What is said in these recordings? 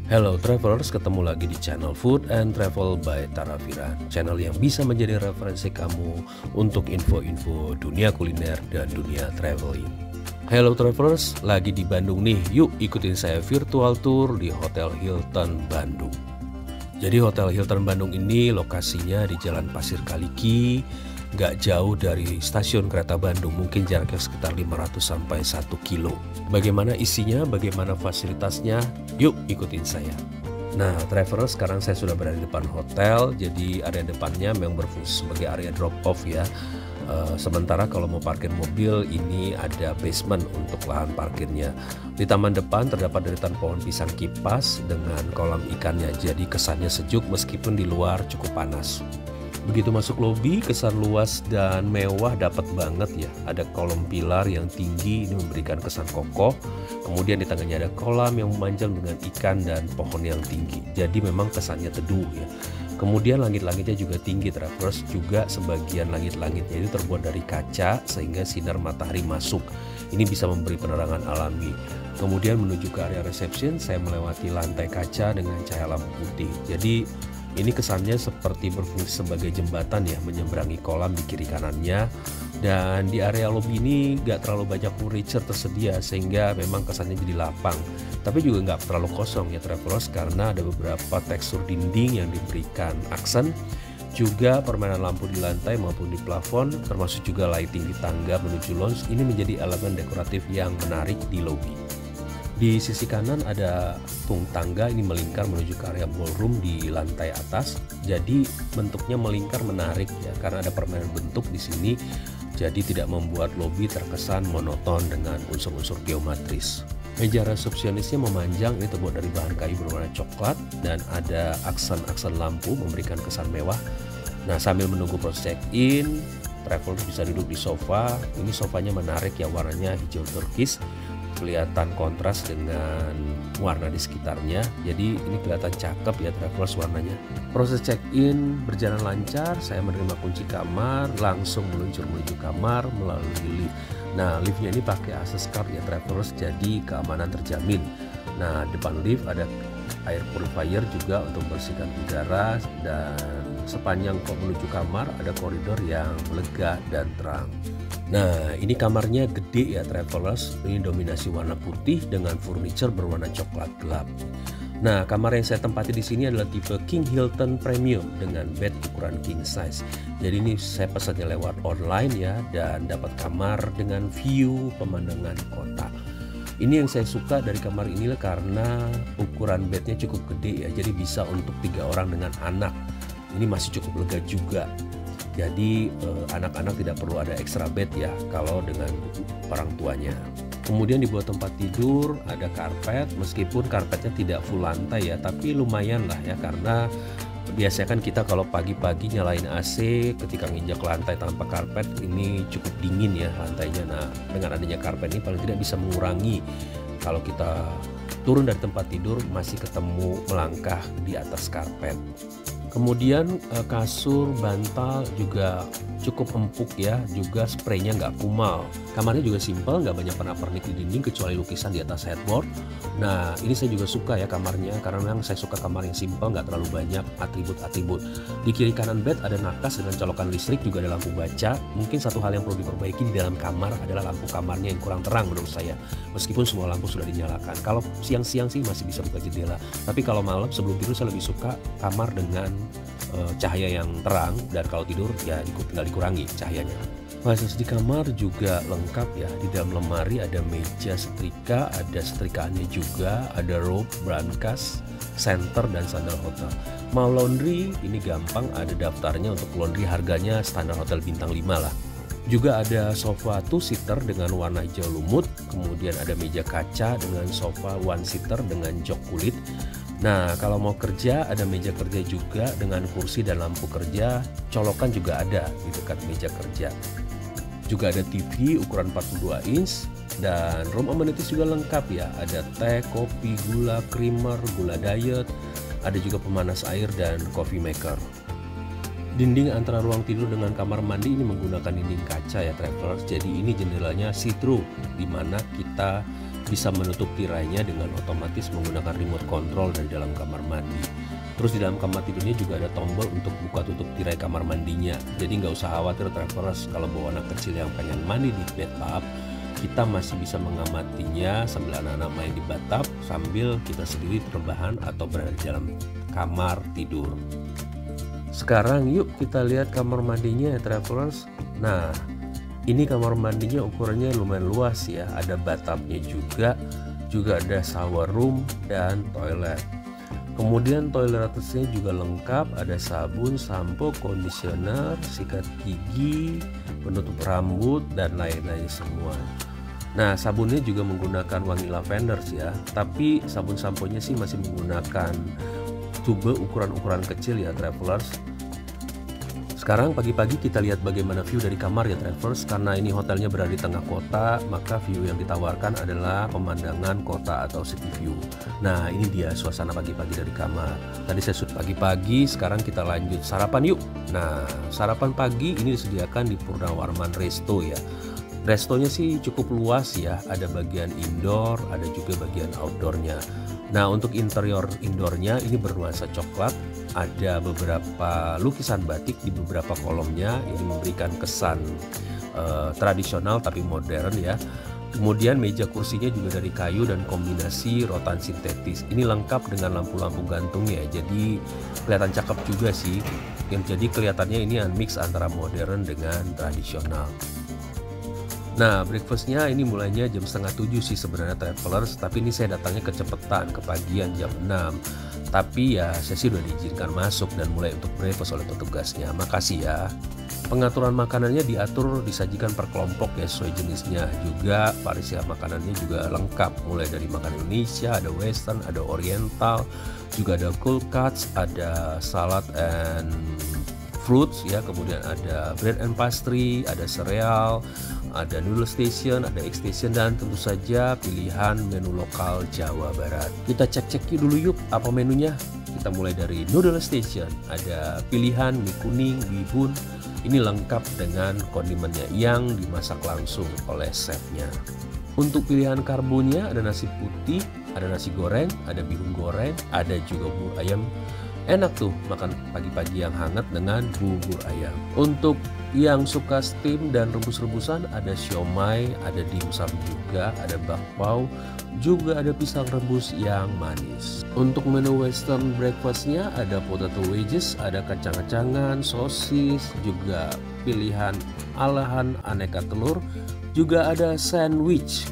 Hello travelers, ketemu lagi di channel Food and Travel by Tarafiran. Channel yang bisa menjadi referensi kamu untuk info-info dunia kuliner dan dunia traveling. Hello travelers, lagi di Bandung nih. Yuk ikutin saya virtual tour di Hotel Hilton Bandung. Jadi Hotel Hilton Bandung ini lokasinya di Jalan Pasir Kaliki, gak jauh dari stasiun kereta Bandung, mungkin jaraknya sekitar 500 sampai 1 kilo. Bagaimana isinya, bagaimana fasilitasnya, yuk ikutin saya. Nah travelers, sekarang saya sudah berada di depan hotel, jadi area depannya memang berfungsi sebagai area drop off ya. Sementara kalau mau parkir mobil, ini ada basement untuk lahan parkirnya. Di taman depan terdapat deretan pohon pisang kipas dengan kolam ikannya, jadi kesannya sejuk meskipun di luar cukup panas. Begitu masuk lobi, kesan luas dan mewah dapat banget ya. Ada kolom pilar yang tinggi, ini memberikan kesan kokoh. Kemudian di tengahnya ada kolam yang memanjang dengan ikan dan pohon yang tinggi. Jadi memang kesannya teduh ya. Kemudian langit-langitnya juga tinggi, travelers. Juga sebagian langit-langitnya itu terbuat dari kaca sehingga sinar matahari masuk. Ini bisa memberi penerangan alami. Kemudian menuju ke area reception, saya melewati lantai kaca dengan cahaya lampu putih. Jadi ini kesannya seperti berfungsi sebagai jembatan ya, menyeberangi kolam di kiri kanannya. Dan di area lobi ini gak terlalu banyak furniture tersedia sehingga memang kesannya jadi lapang. Tapi juga gak terlalu kosong ya travelers, karena ada beberapa tekstur dinding yang diberikan aksen. Juga permainan lampu di lantai maupun di plafon, termasuk juga lighting di tangga menuju lounge. Ini menjadi elemen dekoratif yang menarik di lobi. Di sisi kanan ada tung tangga, ini melingkar menuju ke area ballroom di lantai atas. Jadi bentuknya melingkar menarik ya, karena ada permainan bentuk di sini. Jadi tidak membuat lobi terkesan monoton dengan unsur-unsur geometris. Meja resepsionisnya memanjang, ini terbuat dari bahan kayu berwarna coklat dan ada aksen-aksen lampu memberikan kesan mewah. Nah sambil menunggu proses check-in, traveler bisa duduk di sofa. Ini sofanya menarik ya, warnanya hijau turkis. Kelihatan kontras dengan warna di sekitarnya, jadi ini kelihatan cakep ya travelers warnanya. Proses check-in berjalan lancar, saya menerima kunci kamar, langsung meluncur menuju kamar melalui lift. Nah liftnya ini pakai access card ya travelers, jadi keamanan terjamin. Nah depan lift ada air purifier juga untuk membersihkan udara, dan sepanjang kok menuju kamar ada koridor yang lega dan terang. Nah ini kamarnya gede ya travelers, ini dominasi warna putih dengan furniture berwarna coklat gelap. Nah kamar yang saya tempati di sini adalah tipe King Hilton Premium dengan bed ukuran king size. Jadi ini saya pesannya lewat online ya, dan dapat kamar dengan view pemandangan kota. Ini yang saya suka dari kamar ini karena ukuran bednya cukup gede ya, jadi bisa untuk 3 orang dengan anak. Ini masih cukup lega juga. Jadi anak-anak tidak perlu ada extra bed ya kalau dengan orang tuanya. Kemudian di bawah tempat tidur ada karpet, meskipun karpetnya tidak full lantai ya, tapi lumayan lah ya, karena biasanya kan kita kalau pagi-pagi nyalain AC ketika nginjak lantai tanpa karpet ini cukup dingin ya lantainya. Nah dengan adanya karpet ini paling tidak bisa mengurangi kalau kita turun dari tempat tidur masih ketemu melangkah di atas karpet. Kemudian kasur, bantal juga cukup empuk ya, juga spraynya nggak kumal. Kamarnya juga simpel, nggak banyak pernak-pernik di dinding kecuali lukisan di atas headboard. Nah ini saya juga suka ya kamarnya, karena memang saya suka kamar yang simpel, nggak terlalu banyak atribut-atribut. Di kiri kanan bed ada nakas dengan colokan listrik, juga ada lampu baca. Mungkin satu hal yang perlu diperbaiki di dalam kamar adalah lampu kamarnya yang kurang terang menurut saya. Meskipun semua lampu sudah dinyalakan. Kalau siang-siang sih masih bisa buka jendela. Tapi kalau malam sebelum tidur saya lebih suka kamar dengan cahaya yang terang, dan kalau tidur ya tinggal dikurangi cahayanya. Fasilitas di kamar juga lengkap ya. Di dalam lemari ada meja setrika, ada setrikaannya juga, ada robe, brankas, senter, dan sandal hotel. Mau laundry ini gampang, ada daftarnya untuk laundry, harganya standar hotel bintang 5 lah. Juga ada sofa 2-seater dengan warna hijau lumut, kemudian ada meja kaca dengan sofa 1-seater dengan jok kulit. Nah kalau mau kerja ada meja kerja juga dengan kursi dan lampu kerja, colokan juga ada di dekat meja kerja. Juga ada TV ukuran 42 inch, dan room amenities juga lengkap ya, ada teh, kopi, gula, creamer, gula diet, ada juga pemanas air dan coffee maker. Dinding antara ruang tidur dengan kamar mandi ini menggunakan dinding kaca ya travelers, jadi ini jendelanya see through, dimana kita bisa menutup tirainya dengan otomatis menggunakan remote control dari dalam kamar mandi. Terus di dalam kamar tidurnya juga ada tombol untuk buka tutup tirai kamar mandinya. Jadi nggak usah khawatir travelers kalau bawa anak kecil yang pengen mandi di bathtub, kita masih bisa mengamatinya sambil anak-anak main di bathtub sambil kita sendiri rebahan atau berada di dalam kamar tidur. Sekarang yuk kita lihat kamar mandinya ya travelers. Nah, ini kamar mandinya ukurannya lumayan luas ya. Ada bathtubnya juga ada shower room dan toilet. Kemudian toiletnya juga lengkap, ada sabun, sampo, conditioner, sikat gigi, penutup rambut dan lain-lain semua. Nah, sabunnya juga menggunakan wangi lavender ya, tapi sabun samponya sih masih menggunakan tube ukuran-ukuran kecil ya travelers. Sekarang pagi-pagi kita lihat bagaimana view dari kamar ya travelers. Karena ini hotelnya berada di tengah kota, maka view yang ditawarkan adalah pemandangan kota atau city view. Nah, ini dia suasana pagi-pagi dari kamar. Tadi saya shoot pagi-pagi, sekarang kita lanjut sarapan yuk. Nah, sarapan pagi ini disediakan di Purnawarman Resto ya. Restonya sih cukup luas ya, ada bagian indoor, ada juga bagian outdoornya. Nah, untuk interior indoornya ini bernuansa coklat, ada beberapa lukisan batik di beberapa kolomnya, ini memberikan kesan tradisional tapi modern ya. Kemudian meja kursinya juga dari kayu dan kombinasi rotan sintetis. Ini lengkap dengan lampu-lampu gantung ya, jadi kelihatan cakep juga sih. Jadi kelihatannya ini mix antara modern dengan tradisional. Nah, breakfastnya ini mulainya jam 6:30 sih sebenarnya travelers, tapi ini saya datangnya kecepatan, kepagian jam 6. Tapi ya saya sih udah diizinkan masuk dan mulai untuk breakfast oleh petugasnya. Makasih ya. Pengaturan makanannya diatur, disajikan per kelompok ya sesuai jenisnya. Juga variasi makanannya juga lengkap, mulai dari makanan Indonesia, ada western, ada oriental, juga ada cold cuts, ada salad and fruits ya, kemudian ada bread and pastry, ada sereal, ada noodle station, ada egg station, dan tentu saja pilihan menu lokal Jawa Barat. Kita cek-cek dulu yuk apa menunya. Kita mulai dari noodle station, ada pilihan mie kuning, bihun. Ini lengkap dengan kondimennya yang dimasak langsung oleh chefnya. Untuk pilihan karbonya ada nasi putih, ada nasi goreng, ada bihun goreng, ada juga bubur ayam. Enak tuh makan pagi-pagi yang hangat dengan bubur ayam. Untuk yang suka steam dan rebus-rebusan ada siomay, ada dimsum juga, ada bakpao, juga ada pisang rebus yang manis. Untuk menu western breakfastnya ada potato wedges, ada kacang-kacangan, sosis, juga pilihan olahan aneka telur, juga ada sandwich.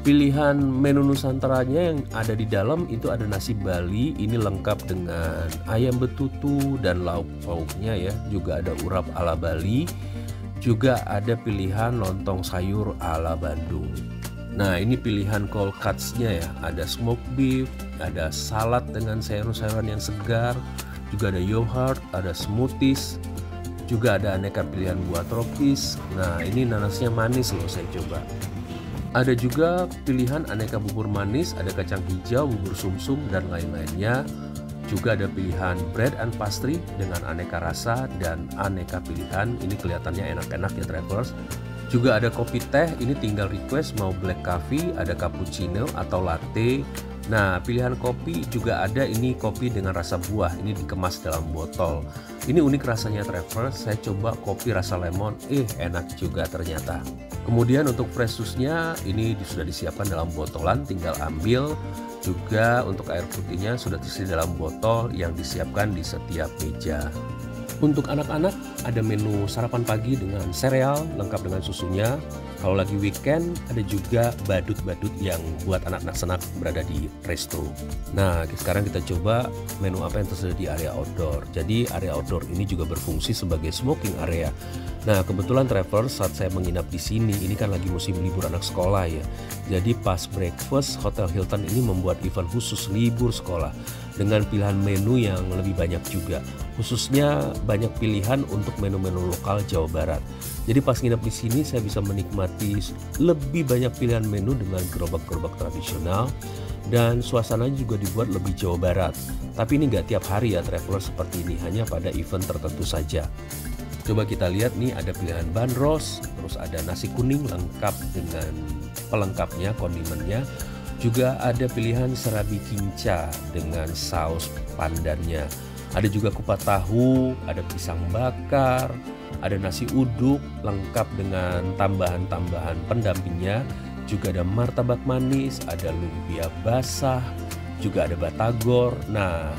Pilihan menu nusantaranya yang ada di dalam itu ada nasi Bali, ini lengkap dengan ayam betutu dan lauk pauknya ya, juga ada urap ala Bali, juga ada pilihan lontong sayur ala Bandung. Nah, ini pilihan cold cuts-nya ya, ada smoked beef, ada salad dengan sayur-sayuran yang segar, juga ada yogurt, ada smoothies, juga ada aneka pilihan buah tropis. Nah, ini nanasnya manis loh, saya coba. Ada juga pilihan aneka bubur manis, ada kacang hijau, bubur sumsum, dan lain-lainnya. Juga ada pilihan bread and pastry dengan aneka rasa dan aneka pilihan. Ini kelihatannya enak-enak ya travelers. Juga ada kopi teh, ini tinggal request mau black coffee, ada cappuccino atau latte. Nah, pilihan kopi juga ada, ini kopi dengan rasa buah, ini dikemas dalam botol. Ini unik rasanya travelers, saya coba kopi rasa lemon, enak juga ternyata. Kemudian untuk fresh juice-nya ini sudah disiapkan dalam botolan, tinggal ambil. Juga untuk air putihnya sudah tersedia dalam botol yang disiapkan di setiap meja. Untuk anak-anak ada menu sarapan pagi dengan sereal lengkap dengan susunya. Kalau lagi weekend ada juga badut-badut yang buat anak-anak snack berada di resto. Nah, sekarang kita coba menu apa yang tersedia di area outdoor. Jadi area outdoor ini juga berfungsi sebagai smoking area. Nah, kebetulan travelers saat saya menginap di sini, ini kan lagi musim libur anak sekolah ya. Jadi pas breakfast, Hotel Hilton ini membuat event khusus libur sekolah dengan pilihan menu yang lebih banyak juga. Khususnya banyak pilihan untuk menu-menu lokal Jawa Barat. Jadi pas nginep di sini saya bisa menikmati lebih banyak pilihan menu dengan gerobak-gerobak tradisional dan suasananya juga dibuat lebih Jawa Barat. Tapi ini nggak tiap hari ya travelers seperti ini, hanya pada event tertentu saja. Coba kita lihat nih, ada pilihan bandros, terus ada nasi kuning lengkap dengan pelengkapnya, kondimennya. Juga ada pilihan serabi kinca dengan saus pandannya. Ada juga kupat tahu, ada pisang bakar, ada nasi uduk lengkap dengan tambahan-tambahan pendampingnya. Juga ada martabak manis, ada lumpia basah, juga ada batagor. Nah,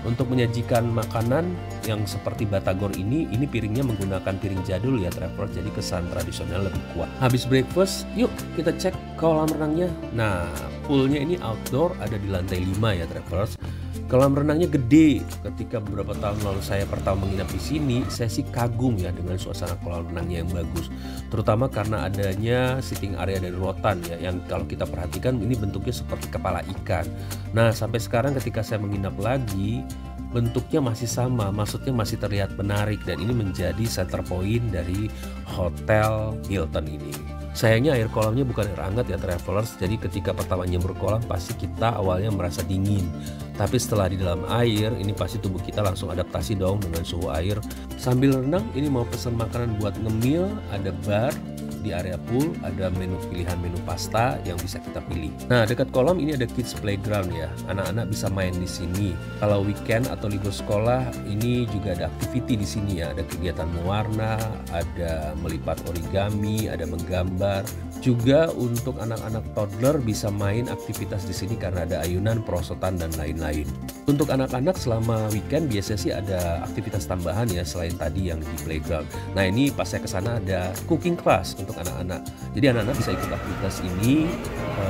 untuk menyajikan makanan yang seperti batagor ini piringnya menggunakan piring jadul ya traveler, jadi kesan tradisional lebih kuat. Habis breakfast, yuk kita cek kolam renangnya. Nah, poolnya ini outdoor, ada di lantai 5 ya travelers. Kolam renangnya gede. Ketika beberapa tahun lalu saya pertama menginap di sini, saya sih kagum ya dengan suasana kolam renangnya yang bagus. Terutama karena adanya sitting area dari rotan ya, yang kalau kita perhatikan ini bentuknya seperti kepala ikan. Nah, sampai sekarang ketika saya menginap lagi, bentuknya masih sama, maksudnya masih terlihat menarik, dan ini menjadi center point dari Hotel Hilton ini. Sayangnya air kolamnya bukan air hangat ya travelers, jadi ketika pertama nyemur kolam pasti kita awalnya merasa dingin. Tapi setelah di dalam air, ini pasti tubuh kita langsung adaptasi dong dengan suhu air. Sambil renang, ini mau pesan makanan buat ngemil, ada bar. Di area pool ada pilihan menu pasta yang bisa kita pilih. Nah, dekat kolam ini ada kids playground ya. Anak-anak bisa main di sini. Kalau weekend atau libur sekolah, ini juga ada activity di sini ya. Ada kegiatan mewarna, ada melipat origami, ada menggambar. Juga untuk anak-anak toddler bisa main aktivitas di sini karena ada ayunan, perosotan, dan lain-lain. Untuk anak-anak selama weekend biasanya sih ada aktivitas tambahan ya selain tadi yang di playground. Nah, ini pas saya kesana ada cooking class untuk anak-anak. Jadi anak-anak bisa ikut aktivitas ini.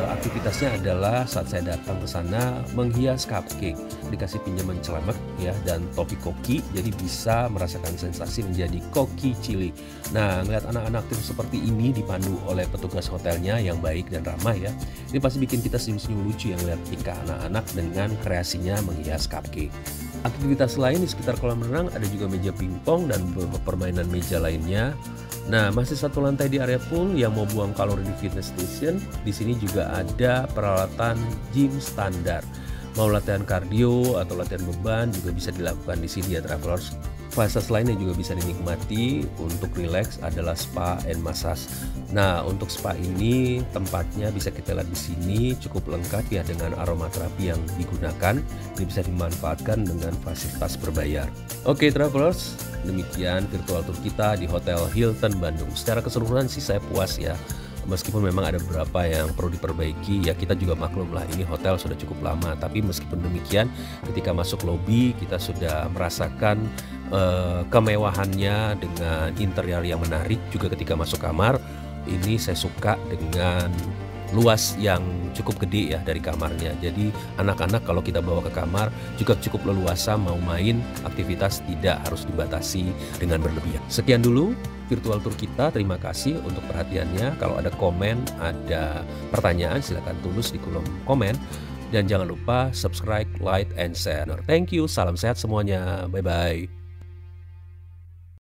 Aktivitasnya adalah saat saya datang ke sana menghias cupcake, dikasih pinjaman celemek ya dan topi koki, jadi bisa merasakan sensasi menjadi koki cilik. Nah, ngeliat anak-anak aktif seperti ini dipandu oleh petugas hotelnya yang baik dan ramah ya, ini pasti bikin kita senyum-senyum lucu yang lihat tingkah anak-anak dengan kreasinya menghias cupcake. Aktivitas lain di sekitar kolam renang ada juga meja pingpong dan beberapa permainan meja lainnya. Nah, masih satu lantai di area pool yang mau buang kalori di fitness station. Di sini juga ada peralatan gym standar. Mau latihan kardio atau latihan beban juga bisa dilakukan di sini ya travelers. Fasilitas lain yang juga bisa dinikmati untuk relax adalah spa and massage. Nah, untuk spa ini tempatnya bisa kita lihat di sini cukup lengkap ya dengan aromaterapi yang digunakan. Ini bisa dimanfaatkan dengan fasilitas berbayar. Oke travelers, demikian virtual tour kita di Hotel Hilton Bandung. Secara keseluruhan sih saya puas ya. Meskipun memang ada beberapa yang perlu diperbaiki, ya kita juga maklum lah ini hotel sudah cukup lama. Tapi meskipun demikian, ketika masuk lobi kita sudah merasakan kemewahannya dengan interior yang menarik. Juga ketika masuk kamar, ini saya suka dengan luas yang cukup gede ya dari kamarnya. Jadi anak-anak kalau kita bawa ke kamar juga cukup leluasa, mau main aktivitas tidak harus dibatasi dengan berlebihan. Sekian dulu virtual tour kita, terima kasih untuk perhatiannya. Kalau ada komen, ada pertanyaan silahkan tulis di kolom komen. Dan jangan lupa subscribe, like, and share. Thank you, salam sehat semuanya, bye-bye.